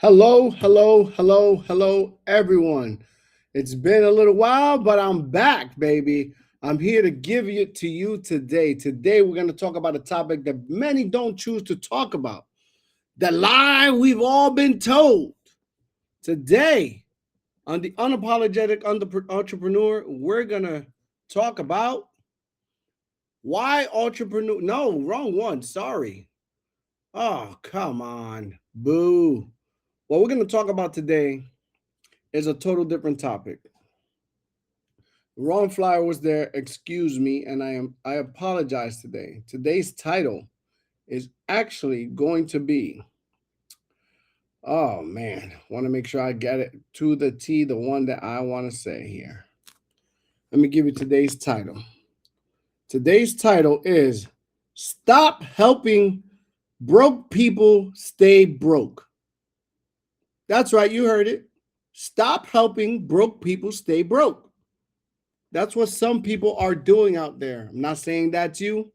Hello, hello, hello, hello, everyone. It's been a little while, but I'm back, baby. I'm here to give it to you today. Today, we're going to talk about a topic that many don't choose to talk about, the lie we've all been told. Today, on the Unapologetic Entrepreneur, we're going to talk about why entrepreneur. No, wrong one. Sorry. Oh, come on. Boo. What we're going to talk about today is a total different topic. Wrong flyer was there. Excuse me, and I apologize today. Today's title is actually going to be. Oh man, want to make sure I get it to the T, the one that I want to say here. Let me give you today's title. Today's title is Stop Helping Broke People Stay Broke. That's right, you heard it. Stop helping broke people stay broke. That's what some people are doing out there. I'm not saying that's you.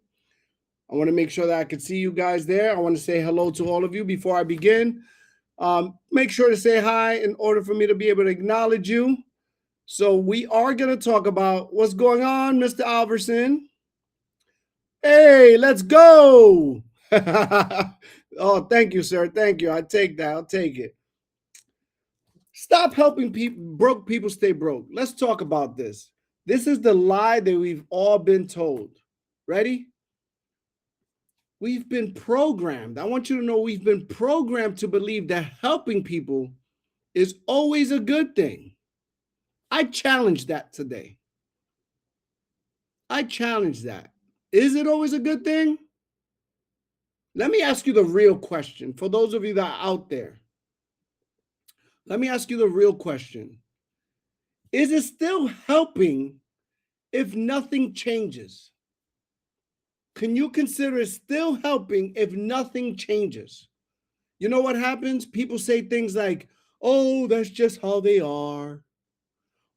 I want to make sure that I can see you guys there. I want to say hello to all of you before I begin. Make sure to say hi in order for me to be able to acknowledge you. So we are going to talk about what's going on, Mr. Alverson. Hey, let's go. Oh, thank you, sir. Thank you. I take that. I'll take it. Stop helping broke people stay broke. Let's talk about this. This is the lie that we've all been told. Ready? We've been programmed. I want you to know we've been programmed to believe that helping people is always a good thing. I challenge that today. I challenge that. Is it always a good thing? Let me ask you the real question. For those of you that are out there, let me ask you the real question. Is it still helping if nothing changes? Can you consider it still helping if nothing changes? You know what happens? People say things like, oh, that's just how they are.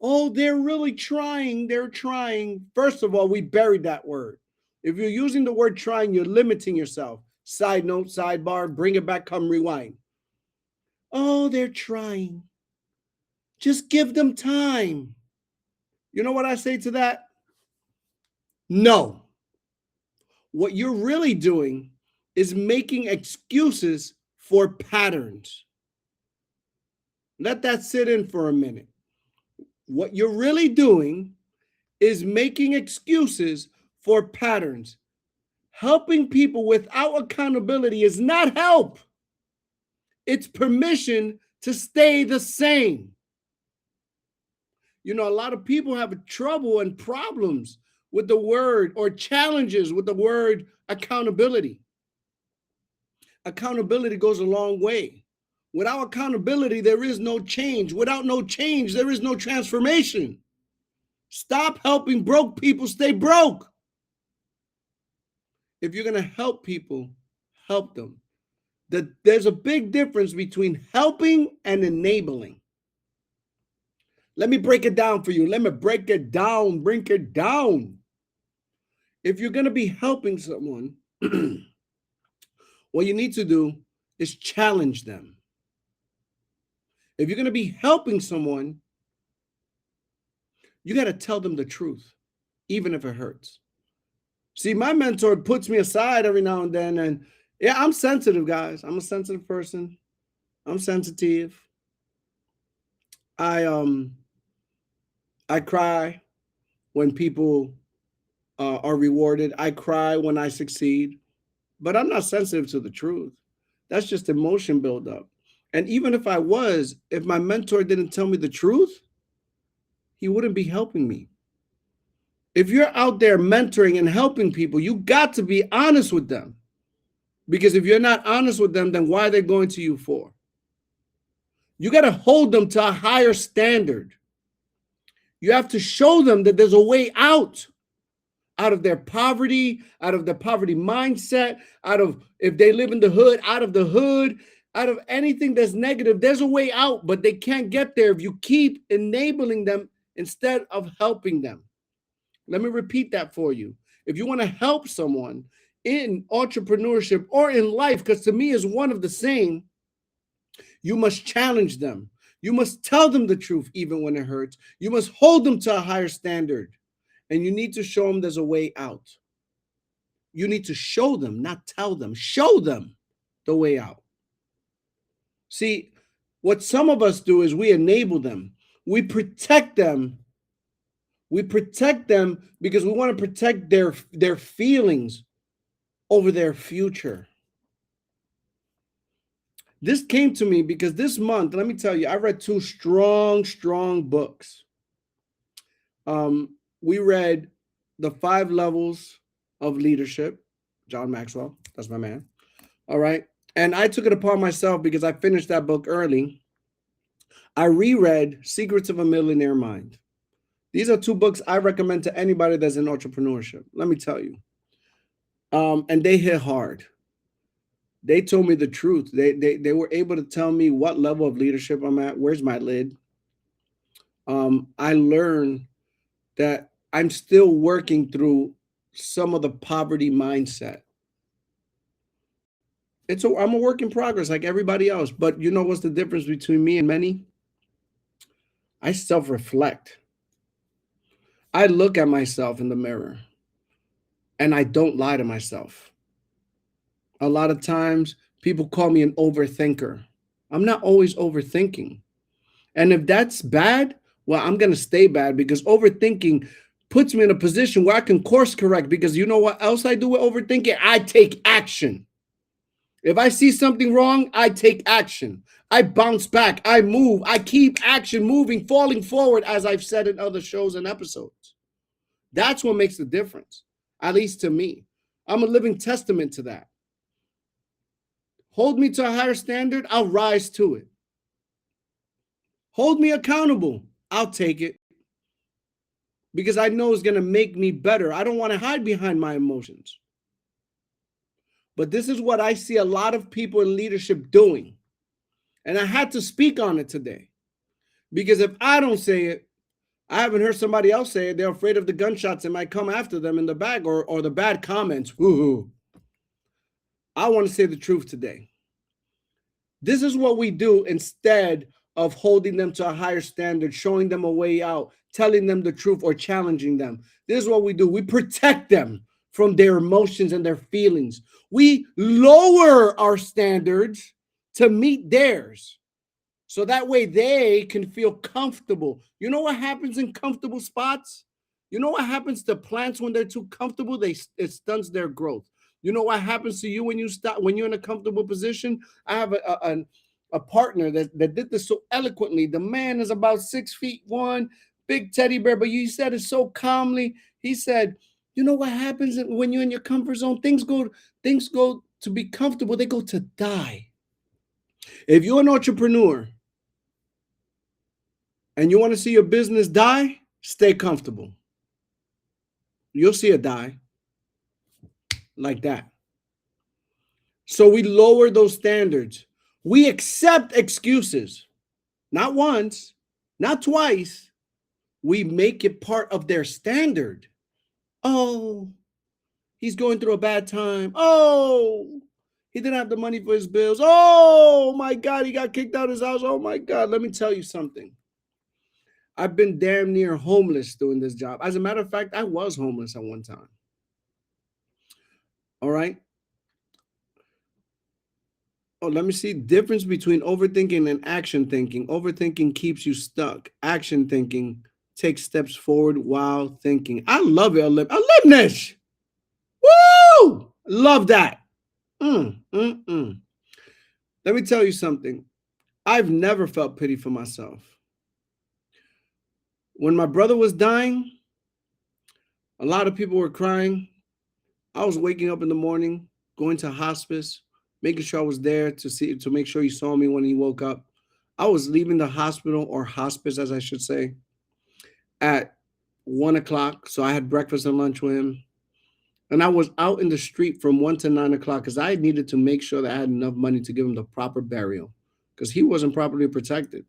Oh, they're really trying. They're trying. First of all, we buried that word. If you're using the word trying, you're limiting yourself. Side note, sidebar, bring it back, come rewind. Oh, they're trying. Just give them time. You know what I say to that? No. What you're really doing is making excuses for patterns. Let that sit in for a minute. What you're really doing is making excuses for patterns. Helping people without accountability is not help. It's permission to stay the same. You know, a lot of people have trouble and problems with the word or challenges with the word accountability. Accountability goes a long way. Without accountability, there is no change. Without no change, there is no transformation. Stop helping broke people stay broke. If you're going to help people, help them. There's a big difference between helping and enabling. Let me break it down for you. Let me break it down. Break it down. If you're going to be helping someone, what you need to do is challenge them. If you're going to be helping someone, you got to tell them the truth, even if it hurts. See, my mentor puts me aside every now and then, and yeah, I'm sensitive, guys. I'm a sensitive person. I'm sensitive. I cry when people are rewarded. I cry when I succeed, but I'm not sensitive to the truth. That's just emotion buildup. And even if I was, if my mentor didn't tell me the truth, he wouldn't be helping me. If you're out there mentoring and helping people, you got to be honest with them. Because if you're not honest with them, then why are they going to you for? You got to hold them to a higher standard. You have to show them that there's a way out of their poverty, out of the poverty mindset, out of if they live in the hood, out of anything that's negative. There's a way out, but they can't get there if you keep enabling them instead of helping them. Let me repeat that for you. If you want to help someone in entrepreneurship or in life, because to me is one of the same, You must challenge them. You must tell them the truth even when it hurts. You must hold them to a higher standard. And you need to show them there's a way out. You need to show them, not tell them. Show them the way out. See, what some of us do is we enable them. We protect them. We protect them because we want to protect their feelings over their future. This came to me because this month, let me tell you, I read two strong books. We read The 5 Levels of Leadership, John Maxwell. That's my man. All right. And I took it upon myself because I finished that book early. I reread Secrets of a Millionaire Mind. These are two books I recommend to anybody that's in entrepreneurship. Let me tell you. And they hit hard. They told me the truth. They were able to tell me what level of leadership I'm at. Where's my lid? I learned that I'm still working through some of the poverty mindset. I'm a work in progress like everybody else. But you know what's the difference between me and many? I self-reflect. I look at myself in the mirror and I don't lie to myself. A lot of times people call me an overthinker. I'm not always overthinking. And if that's bad, well, I'm going to stay bad because overthinking puts me in a position where I can course correct because you know what else I do with overthinking? I take action. If I see something wrong, I take action. I bounce back. I move. I keep action moving, falling forward, as I've said in other shows and episodes. That's what makes the difference, at least to me. I'm a living testament to that. Hold me to a higher standard, I'll rise to it. Hold me accountable, I'll take it. Because I know it's going to make me better. I don't want to hide behind my emotions. But this is what I see a lot of people in leadership doing. And I had to speak on it today. Because if I don't say it, I haven't heard somebody else say it. They're afraid of the gunshots that might come after them in the back or the bad comments. Woo-hoo. I want to say the truth today. This is what we do instead of holding them to a higher standard, showing them a way out, telling them the truth, or challenging them. This is what we do. We protect them from their emotions and their feelings. We lower our standards to meet theirs. So that way they can feel comfortable. You know what happens in comfortable spots? You know what happens to plants when they're too comfortable? It stunts their growth. You know what happens to you when you're in a comfortable position? I have a partner that did this so eloquently. The man is about 6'1", big teddy bear, but you said it so calmly. He said, you know what happens when you're in your comfort zone? Things go to be comfortable, they go to die. If you're an entrepreneur and you want to see your business die, stay comfortable. You'll see it die like that. So we lower those standards. We accept excuses, not once, not twice. We make it part of their standard. Oh, he's going through a bad time. Oh, he didn't have the money for his bills. Oh my God, he got kicked out of his house. Oh my God, let me tell you something. I've been damn near homeless doing this job. As a matter of fact, I was homeless at one time. All right. Oh, let me see. Difference between overthinking and action thinking. Overthinking keeps you stuck. Action thinking takes steps forward while thinking. I love it. Alumnus. Woo! Love that. Let me tell you something. I've never felt pity for myself. When my brother was dying, a lot of people were crying. I was waking up in the morning, going to hospice, making sure I was there to make sure he saw me when he woke up. I was leaving the hospital, or hospice, as I should say, at 1:00. So I had breakfast and lunch with him. And I was out in the street from 1 to 9 o'clock because I needed to make sure that I had enough money to give him the proper burial because he wasn't properly protected.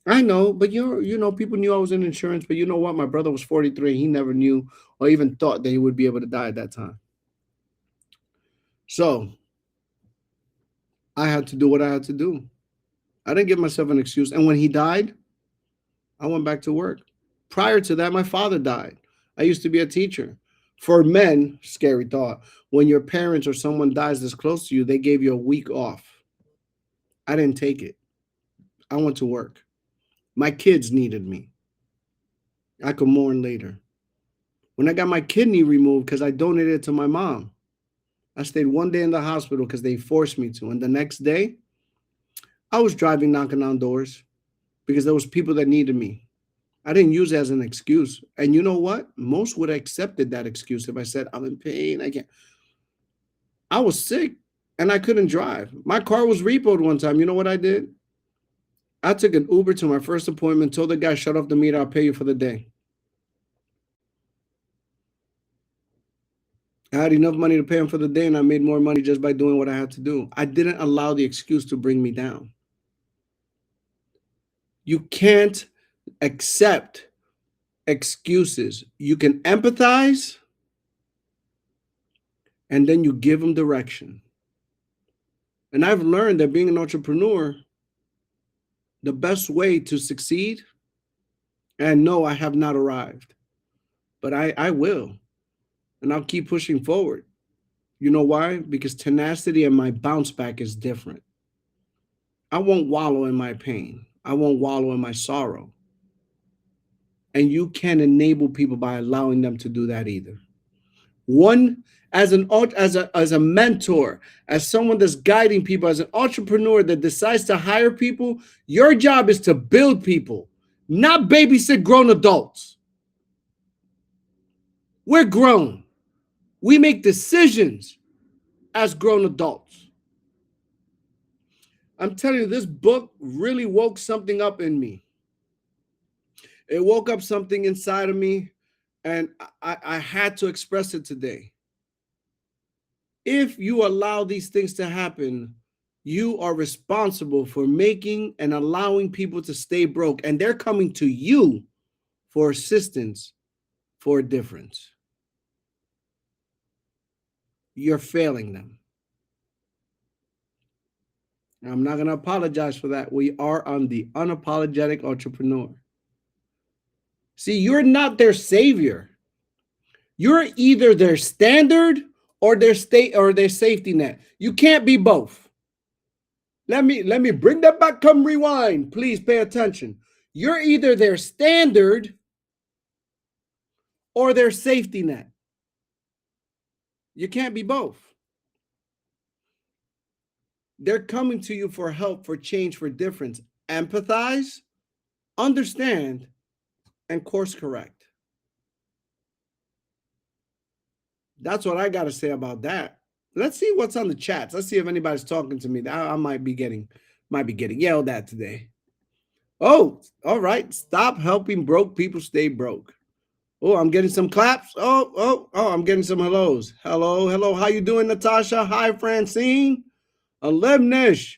I know, but people knew I was in insurance, but you know what? My brother was 43. He never knew or even thought that he would be able to die at that time. So I had to do what I had to do. I didn't give myself an excuse. And when he died, I went back to work. Prior to that, my father died. I used to be a teacher. For men, scary thought, when your parents or someone dies this close to you, they gave you a week off. I didn't take it. I went to work. My kids needed me. I could mourn later. When I got my kidney removed because I donated it to my mom, I stayed one day in the hospital because they forced me to. And the next day, I was driving, knocking on doors because there was people that needed me. I didn't use it as an excuse. And you know what? Most would have accepted that excuse if I said, I'm in pain. I can't. I was sick and I couldn't drive. My car was repoed one time. You know what I did? I took an Uber to my first appointment, told the guy, shut off the meter, I'll pay you for the day. I had enough money to pay him for the day, and I made more money just by doing what I had to do. I didn't allow the excuse to bring me down. You can't accept excuses. You can empathize, and then you give them direction. And I've learned that being an entrepreneur, the best way to succeed, and no, I have not arrived, but I will, and I'll keep pushing forward. You know why? Because tenacity and my bounce back is different. I won't wallow in my pain. I won't wallow in my sorrow. And you can't enable people by allowing them to do that either. One, as a mentor, as someone that's guiding people, as an entrepreneur that decides to hire people, your job is to build people, not babysit grown adults. We're grown. We make decisions as grown adults. I'm telling you, this book really woke something up in me. It woke up something inside of me, and I had to express it today. If you allow these things to happen, you are responsible for making and allowing people to stay broke, and they're coming to you for assistance for a difference. You're failing them. I'm not going to apologize for that. We are on the Unapologetic Entrepreneur. See, you're not their savior. You're either their standard or their safety net. You can't be both. Let me bring that back. Come rewind. Please pay attention. You're either their standard or their safety net. You can't be both. They're coming to you for help, for change, for difference. Empathize, understand, and course correct. That's what I got to say about that. Let's see what's on the chats. Let's see if anybody's talking to me. I might be getting yelled at today. Oh, all right. Stop helping broke people stay broke. Oh, I'm getting some claps. Oh, I'm getting some hellos. Hello. How you doing, Natasha? Hi, Francine. Alemnish.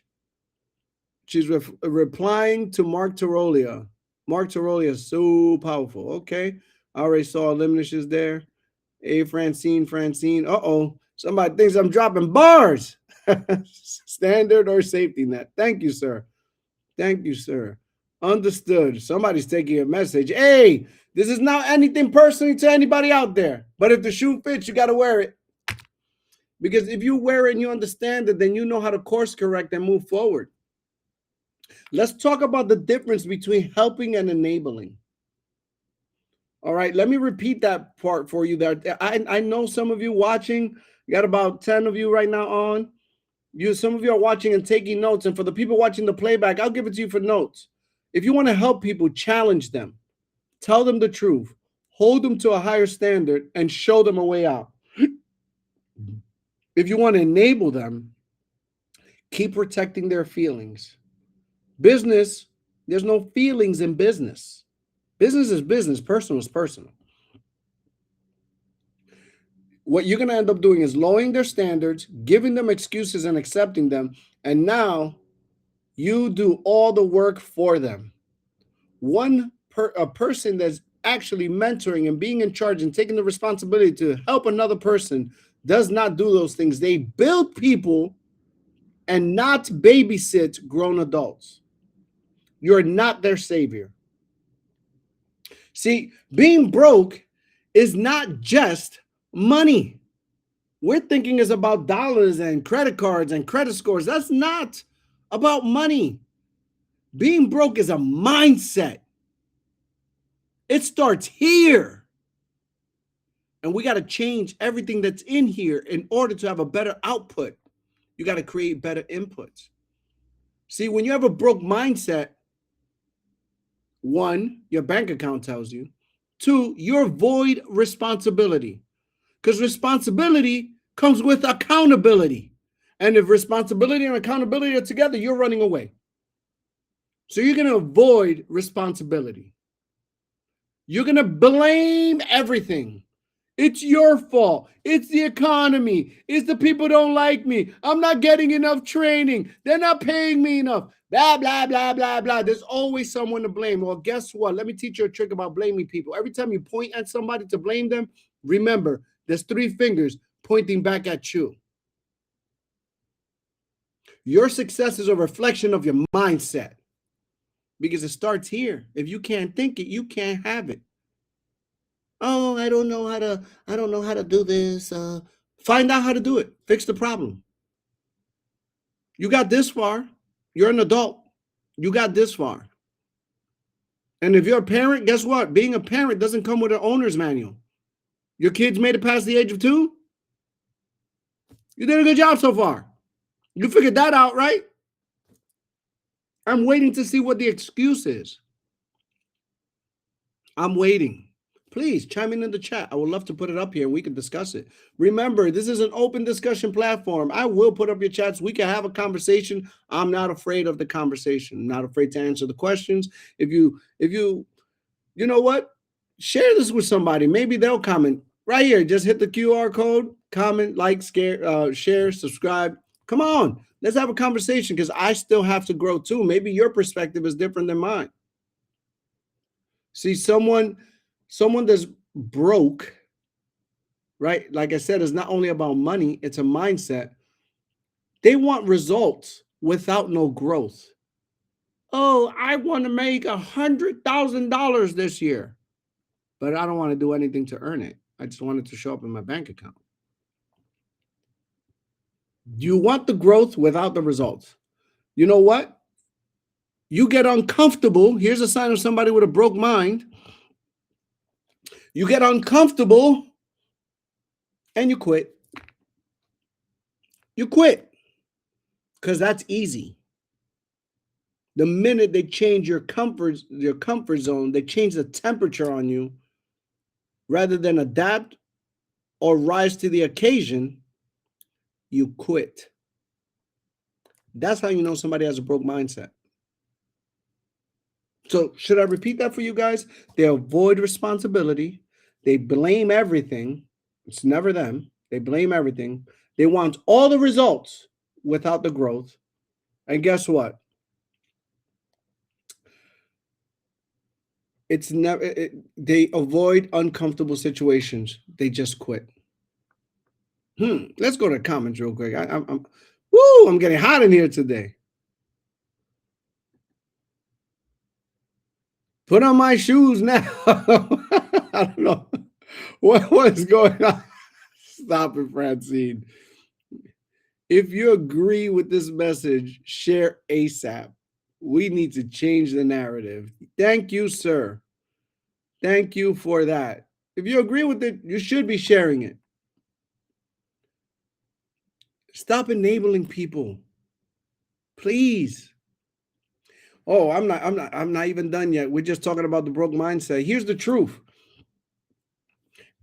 She's replying to Mark Tarolia. Mark Tarolia is so powerful. Okay. I already saw Alemnish is there. Hey, Francine. Uh-oh. Somebody thinks I'm dropping bars. Standard or safety net. Thank you, sir. Understood. Somebody's taking a message. Hey, this is not anything personally to anybody out there. But if the shoe fits, you got to wear it. Because if you wear it and you understand it, then you know how to course correct and move forward. Let's talk about the difference between helping and enabling. All right, let me repeat that part for you there. I know some of you watching, you got about 10 of you right now on. Some of you are watching and taking notes. And for the people watching the playback, I'll give it to you for notes. If you want to help people, challenge them. Tell them the truth. Hold them to a higher standard and show them a way out. If you want to enable them, keep protecting their feelings. Business, there's no feelings in business. Business is business. Personal is personal. What you're going to end up doing is lowering their standards, giving them excuses and accepting them. And now you do all the work for them. A person that's actually mentoring and being in charge and taking the responsibility to help another person does not do those things. They build people and not babysit grown adults. You're not their savior. See, being broke is not just money. We're thinking is about dollars and credit cards and credit scores. That's not about money. Being broke is a mindset. It starts here. And we got to change everything that's in here in order to have a better output. You got to create better inputs. See, when you have a broke mindset, one, your bank account tells you. Two, you avoid responsibility. Because responsibility comes with accountability. And if responsibility and accountability are together, you're running away. So you're going to avoid responsibility. You're going to blame everything. It's your fault. It's the economy. It's the people don't like me. I'm not getting enough training. They're not paying me enough. Blah, blah, blah, blah, blah. There's always someone to blame. Well, guess what? Let me teach you a trick about blaming people. Every time you point at somebody to blame them, remember, there's 3 fingers pointing back at you. Your success is a reflection of your mindset because it starts here. If you can't think it, you can't have it. Oh, I don't know how to do this. Find out how to do it. Fix the problem. You got this far. You're an adult. You got this far. And if you're a parent, guess what? Being a parent doesn't come with an owner's manual. Your kids made it past the age of 2? You did a good job so far. You figured that out, right? I'm waiting to see what the excuse is. I'm waiting. Please chime in the chat. I would love to put it up here and we can discuss it. Remember, this is an open discussion platform. I will put up your chats. We can have a conversation. I'm not afraid of the conversation. I'm not afraid to answer the questions. If you know what? Share this with somebody. Maybe they'll comment right here. Just hit the QR code, comment, like, share, subscribe. Come on. Let's have a conversation because I still have to grow too. Maybe your perspective is different than mine. See, someone that's broke, right? Like I said, it's not only about money, it's a mindset. They want results without no growth. Oh, I want to make $100,000 this year, but I don't want to do anything to earn it. I just want it to show up in my bank account. You want the growth without the results. You know what? You get uncomfortable. Here's a sign of somebody with a broke mind. You get uncomfortable and you quit. You quit because that's easy. The minute they change your comfort zone, they change the temperature on you, rather than adapt or rise to the occasion, you quit. That's how you know somebody has a broke mindset. So should I repeat that for you guys? They avoid responsibility. They blame everything. It's never them. They blame everything. They want all the results without the growth. And guess what? It's never. They avoid uncomfortable situations. They just quit. Let's go to the comments real quick. I'm getting hot in here today. Put on my shoes now. I don't know what is going on. Stop it, Francine. If you agree with this message, share ASAP. We need to change the narrative. Thank you, sir. Thank you for that. If you agree with it, you should be sharing it. Stop enabling people. Please. Oh, I'm not even done yet. We're just talking about the broke mindset. Here's the truth.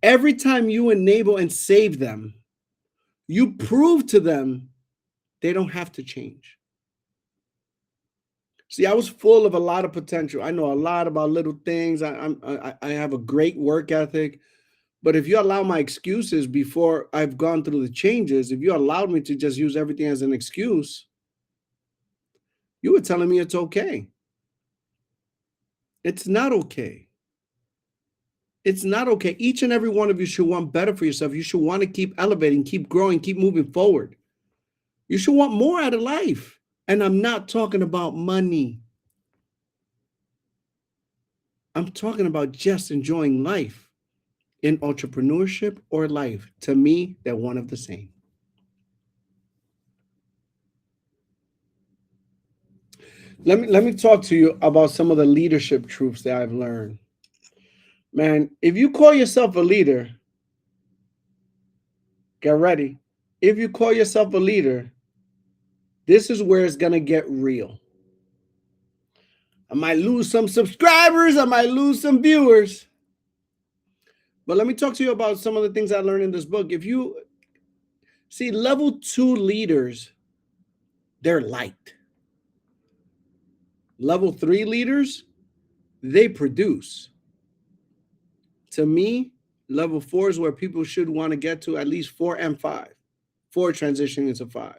Every time you enable and save them, you prove to them they don't have to change. See, I was full of a lot of potential. I know a lot about little things. I have a great work ethic. But if you allow my excuses before I've gone through the changes, if you allowed me to just use everything as an excuse, you were telling me it's okay. It's not okay. It's not okay. Each and every one of you should want better for yourself. You should want to keep elevating, keep growing, keep moving forward. You should want more out of life. And I'm not talking about money. I'm talking about just enjoying life in entrepreneurship or life. To me, they're one of the same. Let me talk to you about some of the leadership truths that I've learned. Man, if you call yourself a leader, get ready. If you call yourself a leader, this is where it's gonna get real. I might lose some subscribers, I might lose some viewers. But let me talk to you about some of the things I learned in this book. If you see level 2 leaders, they're light. Level 3 leaders, they produce. To me, level 4 is where people should want to get to, at least 4 and 5, 4 transitioning into 5.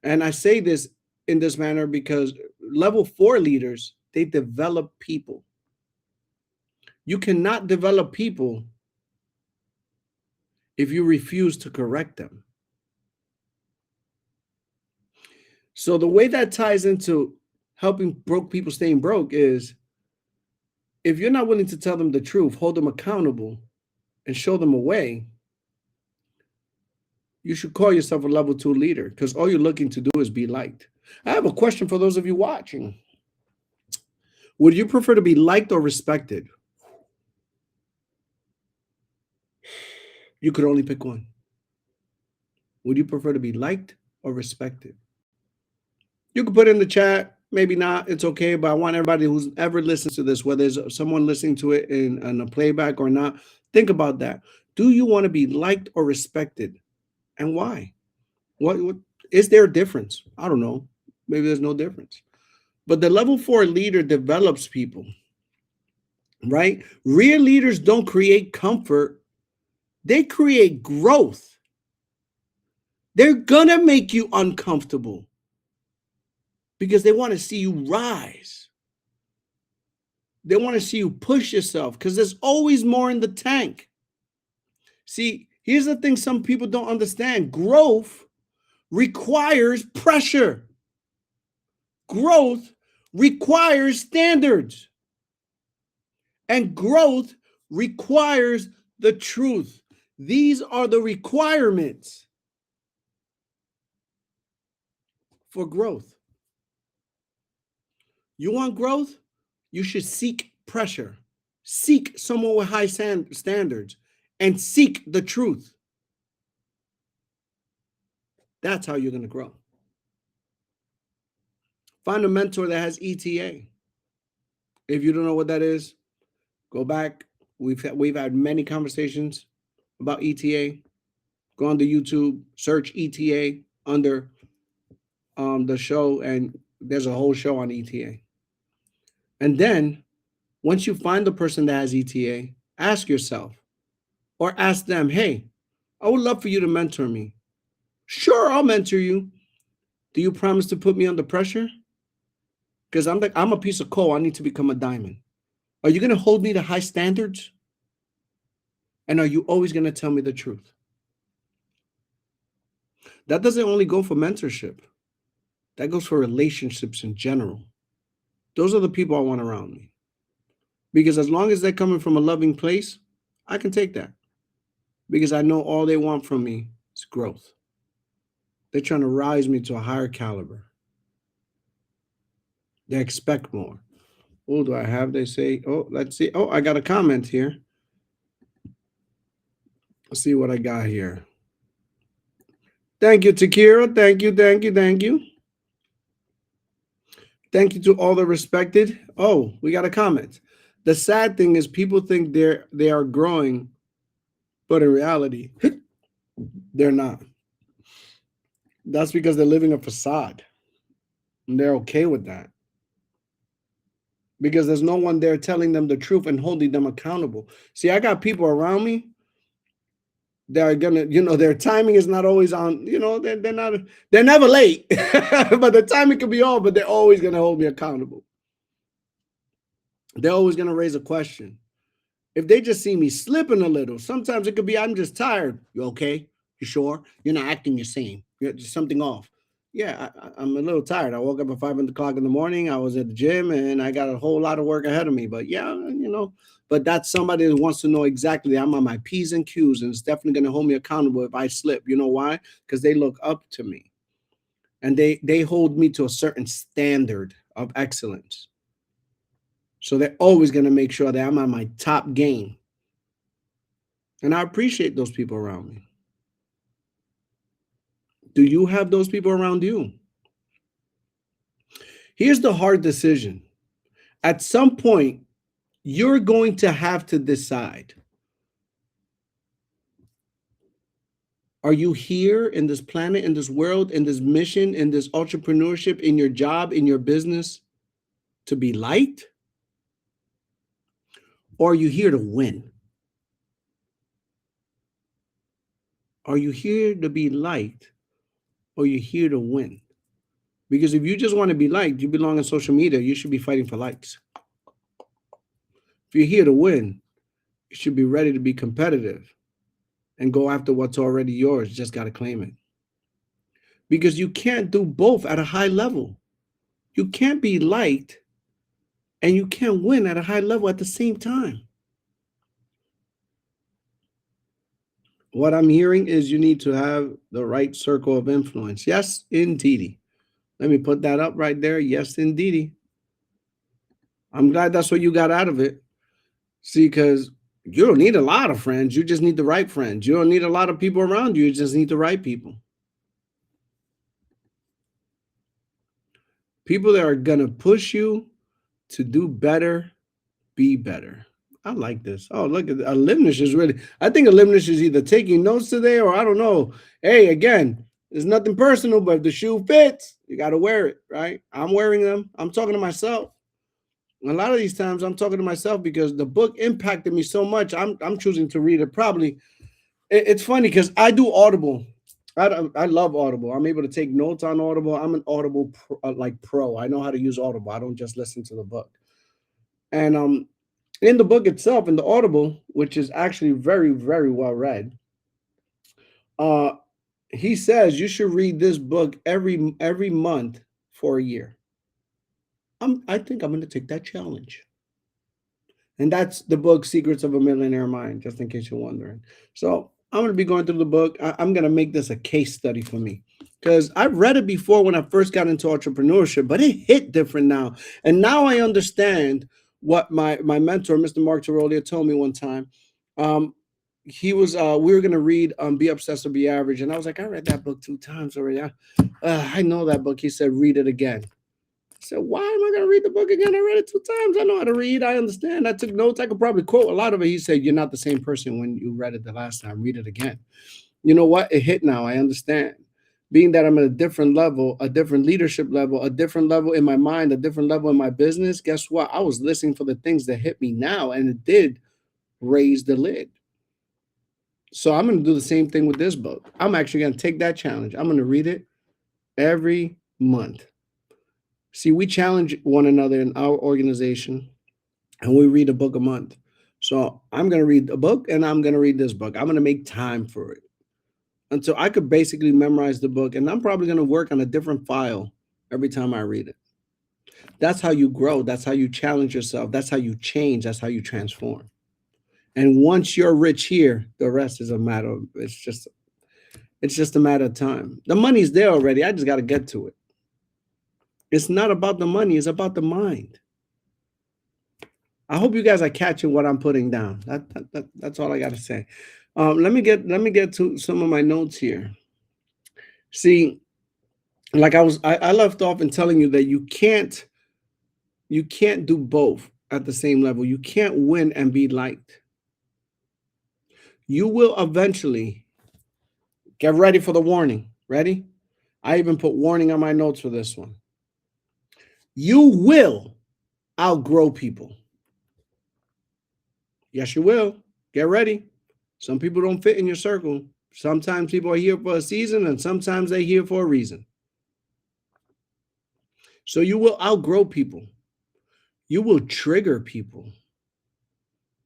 And I say this in this manner because level 4 leaders, they develop people. You cannot develop people if you refuse to correct them. So the way that ties into helping broke people staying broke is, if you're not willing to tell them the truth, hold them accountable, and show them a way, you should call yourself a level 2 leader, because all you're looking to do is be liked. I have a question for those of you watching. Would you prefer to be liked or respected? You could only pick one. Would you prefer to be liked or respected? You can put in the chat, maybe not, it's okay, but I want everybody who's ever listens to this, whether it's someone listening to it in a playback or not, think about that. Do you want to be liked or respected? And why? What is there a difference? I don't know. Maybe there's no difference. But the level 4 leader develops people, right? Real leaders don't create comfort, they create growth. They're gonna make you uncomfortable because they want to see you rise. They want to see you push yourself because there's always more in the tank. See, here's the thing some people don't understand. Growth requires pressure. Growth requires standards. And growth requires the truth. These are the requirements for growth. You want growth? You should seek pressure. Seek someone with high standards and seek the truth. That's how you're going to grow. Find a mentor that has ETA. If you don't know what that is, go back. We've had many conversations about ETA. Go on the YouTube, search ETA under the show, and there's a whole show on ETA. And then once you find the person that has ETA, ask yourself or ask them, hey, I would love for you to mentor me. Sure, I'll mentor you. Do you promise to put me under pressure? Because I'm a piece of coal. I need to become a diamond. Are you going to hold me to high standards? And are you always going to tell me the truth? That doesn't only go for mentorship. That goes for relationships in general. Those are the people I want around me. Because as long as they're coming from a loving place, I can take that. Because I know all they want from me is growth. They're trying to rise me to a higher caliber. They expect more. What do I have? They say, oh, let's see. Oh, I got a comment here. Let's see what I got here. Thank you, Takira. Thank you, thank you, thank you. Thank you to all the respected. Oh, we got a comment. The sad thing is people think they are growing, but in reality, they're not. That's because they're living a facade. And they're okay with that. Because there's no one there telling them the truth and holding them accountable. See, I got people around me that are gonna, their timing is not always on, they're never late. But the timing could be off, but they're always gonna hold me accountable. They're always gonna raise a question. If they just see me slipping a little, sometimes it could be I'm just tired. You okay? You sure? You're not acting the same. There's something off. Yeah, I'm a little tired. I woke up at 5 o'clock in the morning. I was at the gym and I got a whole lot of work ahead of me. But yeah, but that's somebody that wants to know exactly I'm on my P's and Q's, and it's definitely going to hold me accountable if I slip. You know why? Because they look up to me and they hold me to a certain standard of excellence. So they're always going to make sure that I'm on my top game. And I appreciate those people around me. Do you have those people around you? Here's the hard decision. At some point, you're going to have to decide, are you here in this planet, in this world, in this mission, in this entrepreneurship, in your job, in your business to be liked? Or are you here to win? Are you here to be liked or are you here to win? Because if you just want to be liked, you belong on social media, you should be fighting for likes. If you're here to win, you should be ready to be competitive and go after what's already yours. Just got to claim it. Because you can't do both at a high level. You can't be liked and you can't win at a high level at the same time. What I'm hearing is you need to have the right circle of influence. Yes, indeedy. Let me put that up right there. Yes, indeedy. I'm glad that's what you got out of it. See, because you don't need a lot of friends. You just need the right friends. You don't need a lot of people around you. You just need the right people. People that are going to push you to do better, be better. I like this. Oh, look at Eliminus is really. I think Eliminus is either taking notes today or I don't know. Hey, again, it's nothing personal, but if the shoe fits, you got to wear it, right? I'm wearing them. I'm talking to myself. A lot of these times, I'm talking to myself because the book impacted me so much. I'm choosing to read it. Probably it's funny because I do Audible. I love Audible. I'm able to take notes on Audible. I'm an Audible pro. I know how to use Audible. I don't just listen to the book. And in the book itself, in the Audible, which is actually very, very well read, uh, he says you should read this book every month for a year. I think I'm going to take that challenge. And that's the book Secrets of a Millionaire Mind, just in case you're wondering. So I'm going to be going through the book. I'm going to make this a case study for me because I've read it before when I first got into entrepreneurship, but it hit different now. And now I understand what my mentor, Mr. Mark Tirolia, told me one time. He was we were going to read Be Obsessed or Be Average. And I was like, I read that book 2 times already. I know that book. He said, read it again. So why am I going to read the book again? I read it 2 times. I know how to read. I understand. I took notes. I could probably quote a lot of it. He said, you're not the same person when you read it the last time. Read it again. You know what? It hit now. I understand. Being that I'm at a different level, a different leadership level, a different level in my mind, a different level in my business, guess what? I was listening for the things that hit me now, and it did raise the lid. So I'm going to do the same thing with this book. I'm actually going to take that challenge. I'm going to read it every month. See, we challenge one another in our organization and we read a book a month. So I'm going to read a book and I'm going to read this book. I'm going to make time for it until I could basically memorize the book. And I'm probably going to work on a different file every time I read it. That's how you grow. That's how you challenge yourself. That's how you change. That's how you transform. And once you're rich here, the rest is a matter of, it's just a matter of time. The money's there already. I just got to get to it. It's not about the money. It's about the mind. I hope you guys are catching what I'm putting down. That's all I got to say. Let me get to some of my notes here. See, like I left off in telling you that you can't do both at the same level. You can't win and be liked. You will eventually get ready for the warning. Ready? I even put warning on my notes for this one. You will outgrow people. Yes, you will. Get ready. Some people don't fit in your circle. Sometimes people are here for a season and sometimes they're here for a reason. So you will outgrow people. You will trigger people.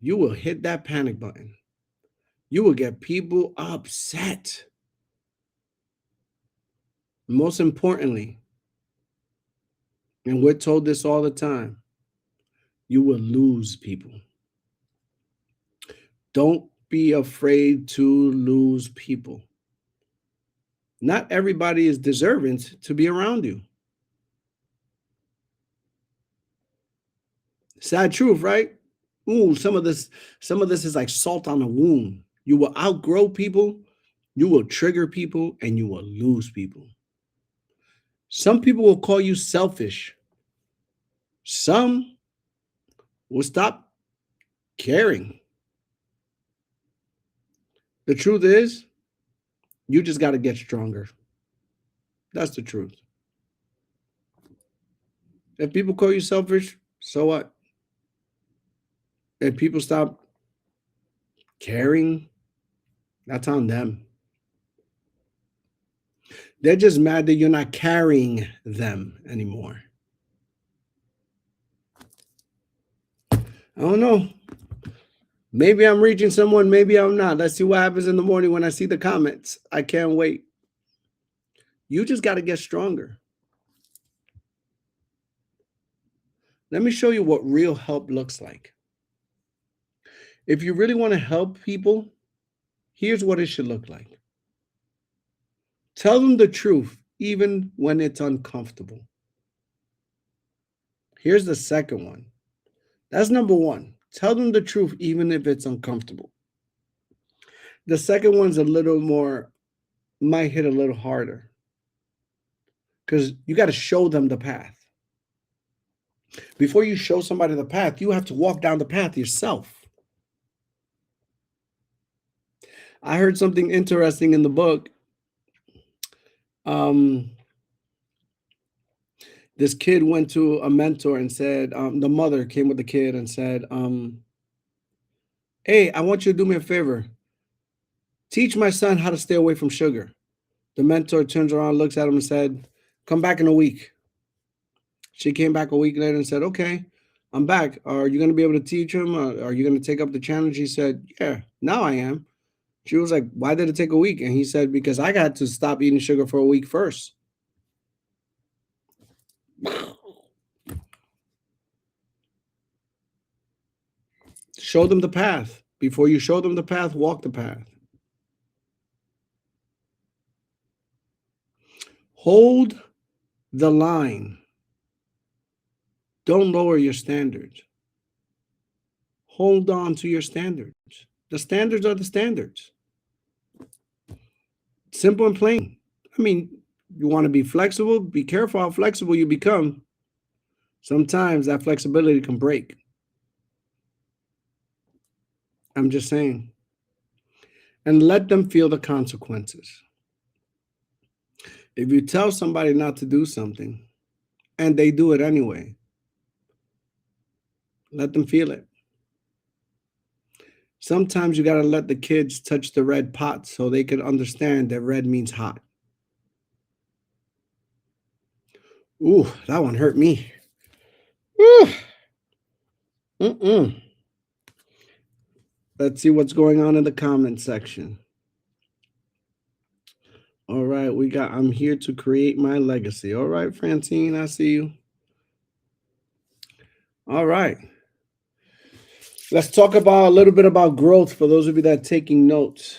You will hit that panic button. You will get people upset. Most importantly, and we're told this all the time, you will lose people. Don't be afraid to lose people. Not everybody is deserving to be around you. Sad truth, right? Ooh, some of this is like salt on a wound. You will outgrow people, you will trigger people, and you will lose people. Some people will call you selfish. Some will stop caring. The truth is, you just got to get stronger. That's the truth. If people call you selfish, so what? If people stop caring, that's on them. They're just mad that you're not carrying them anymore. I don't know. Maybe I'm reaching someone, maybe I'm not. Let's see what happens in the morning when I see the comments. I can't wait. You just got to get stronger. Let me show you what real help looks like. If you really want to help people, here's what it should look like. Tell them the truth, even when it's uncomfortable. Here's the second one. That's number one. Tell them the truth, even if it's uncomfortable. The second one's a little more, might hit a little harder because you got to show them the path. Before you show somebody the path, you have to walk down the path yourself. I heard something interesting in the book. This kid went to a mentor and said, the mother came with the kid and said, hey, I want you to do me a favor. Teach my son how to stay away from sugar. The mentor turns around, looks at him and said, come back in a week. She came back a week later and said, okay, I'm back. Are you going to be able to teach him? Are you going to take up the challenge? He said, yeah, now I am. She was like, why did it take a week? And he said, because I got to stop eating sugar for a week first. Show them the path. Before you show them the path, walk the path. Hold the line. Don't lower your standards. Hold on to your standards. The standards are the standards. Simple and plain. I mean, you want to be flexible, be careful how flexible you become. Sometimes that flexibility can break. I'm just saying. And let them feel the consequences. If you tell somebody not to do something and they do it anyway, let them feel it. Sometimes you got to let the kids touch the red pot so they can understand that red means hot. Ooh, that one hurt me. Ooh. Let's see what's going on in the comment section. All right, we got, I'm here to create my legacy. All right, Francine, I see you. All right. Let's talk about a little bit about growth for those of you that are taking notes.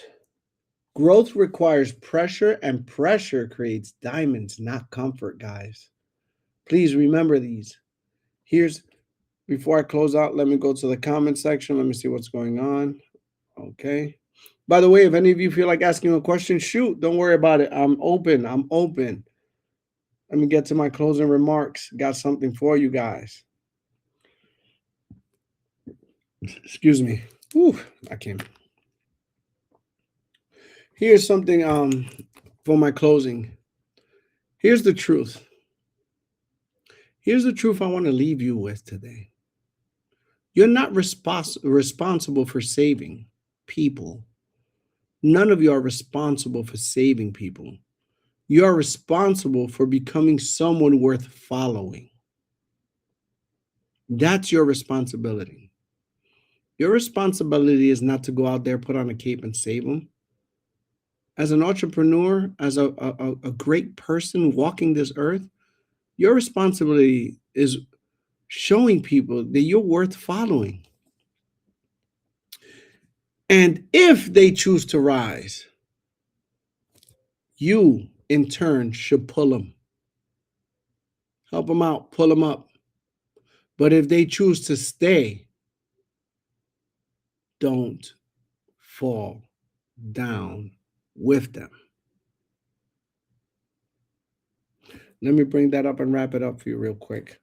Growth requires pressure, and pressure creates diamonds, not comfort, guys. Please remember these. Before I close out, let me go to the comment section. Let me see what's going on. Okay. By the way, if any of you feel like asking a question, shoot, don't worry about it. I'm open. Let me get to my closing remarks. Got something for you guys. Excuse me. Whew, I can't. Here's something for my closing. Here's the truth. Here's the truth I want to leave you with today. You're not responsible for saving people. None of you are responsible for saving people. You are responsible for becoming someone worth following. That's your responsibility. Your responsibility is not to go out there, put on a cape, and save them. As an entrepreneur, as a great person walking this earth, your responsibility is showing people that you're worth following. And if they choose to rise, you in turn should pull them, help them out, pull them up. But if they choose to stay, don't fall down with them. Let me bring that up and wrap it up for you real quick.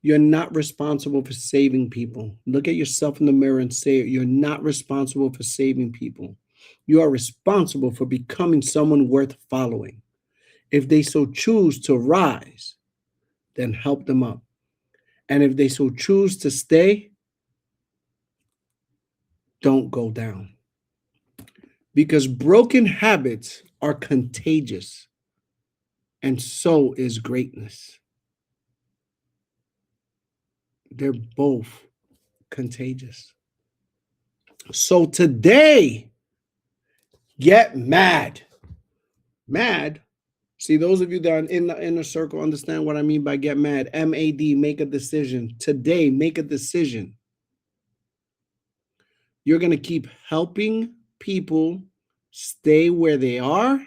You're not responsible for saving people. Look at yourself in the mirror and say it. You're not responsible for saving people. You are responsible for becoming someone worth following. If they so choose to rise, then help them up. And if they so choose to stay, don't go down. Because broken habits are contagious, and so is greatness. They're both contagious. So today, get mad. Mad. See, those of you that are in the inner circle understand what I mean by get mad. MAD, make a decision. Today, make a decision. You're going to keep helping people stay where they are?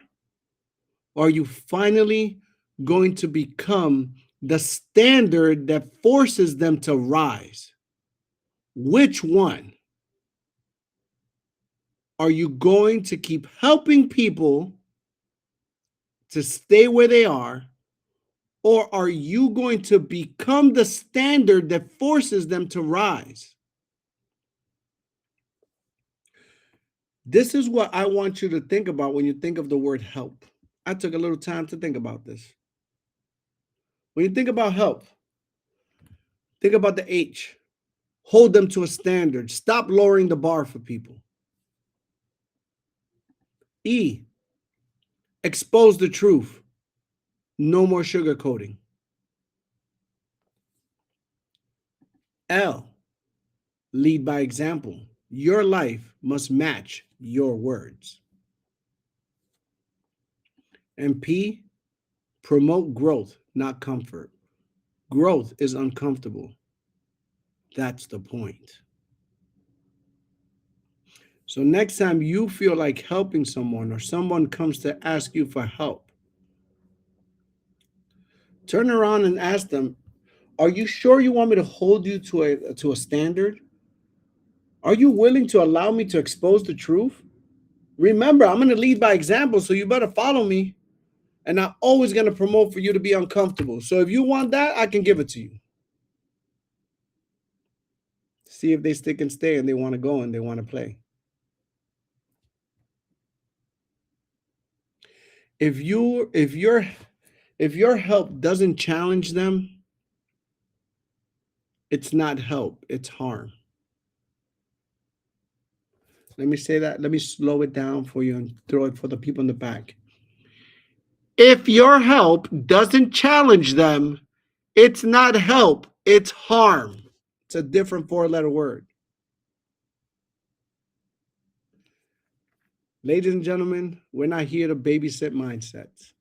Or are you finally going to become the standard that forces them to rise? Which one? Are you going to keep helping people to stay where they are? Or are you going to become the standard that forces them to rise? This is what I want you to think about when you think of the word help. I took a little time to think about this. When you think about help, think about the H. Hold them to a standard. Stop lowering the bar for people. E. Expose the truth. No more sugarcoating. L. Lead by example. Your life must match your words. And P. Promote growth, not comfort. Growth is uncomfortable. That's the point. So next time you feel like helping someone or someone comes to ask you for help, turn around and ask them, are you sure you want me to hold you to a standard? Are you willing to allow me to expose the truth? Remember, I'm going to lead by example, so you better follow me. And I'm always going to promote for you to be uncomfortable. So if you want that, I can give it to you. See if they stick and stay and they want to go and they want to play. If your help doesn't challenge them, it's not help, it's harm. Let me say that. Let me slow it down for you and throw it for the people in the back. If your help doesn't challenge them, it's not help, it's harm. It's a different four-letter word. Ladies and gentlemen, we're not here to babysit mindsets.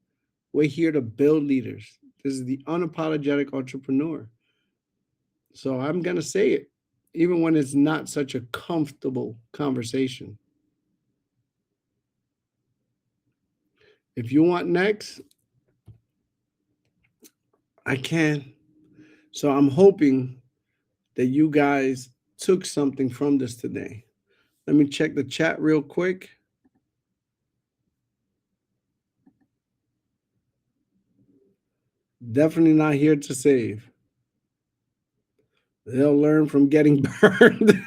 We're here to build leaders. This is the unapologetic entrepreneur. So I'm going to say it, even when it's not such a comfortable conversation. If you want next, I can. So I'm hoping that you guys took something from this today. Let me check the chat real quick. Definitely not here to save. They'll learn from getting burned.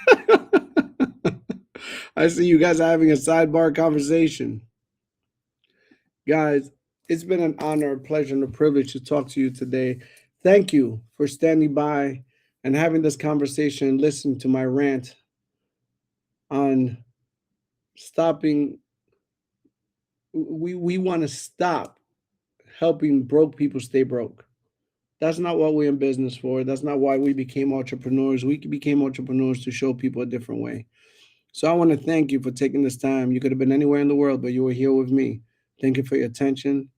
I see you guys are having a sidebar conversation. Guys, it's been an honor, a pleasure, and a privilege to talk to you today. Thank you for standing by and having this conversation and listening to my rant on stopping. We want to stop helping broke people stay broke. That's not what we're in business for. That's not why we became entrepreneurs. We became entrepreneurs to show people a different way. So I want to thank you for taking this time. You could have been anywhere in the world, but you were here with me. Thank you for your attention.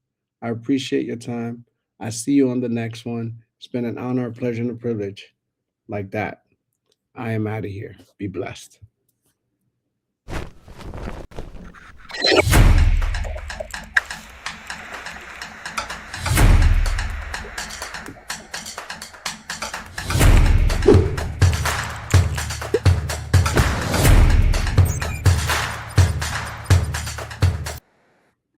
I appreciate your time. I see you on the next one. It's been an honor, a pleasure, and a privilege. Like that, I am out of here. Be blessed.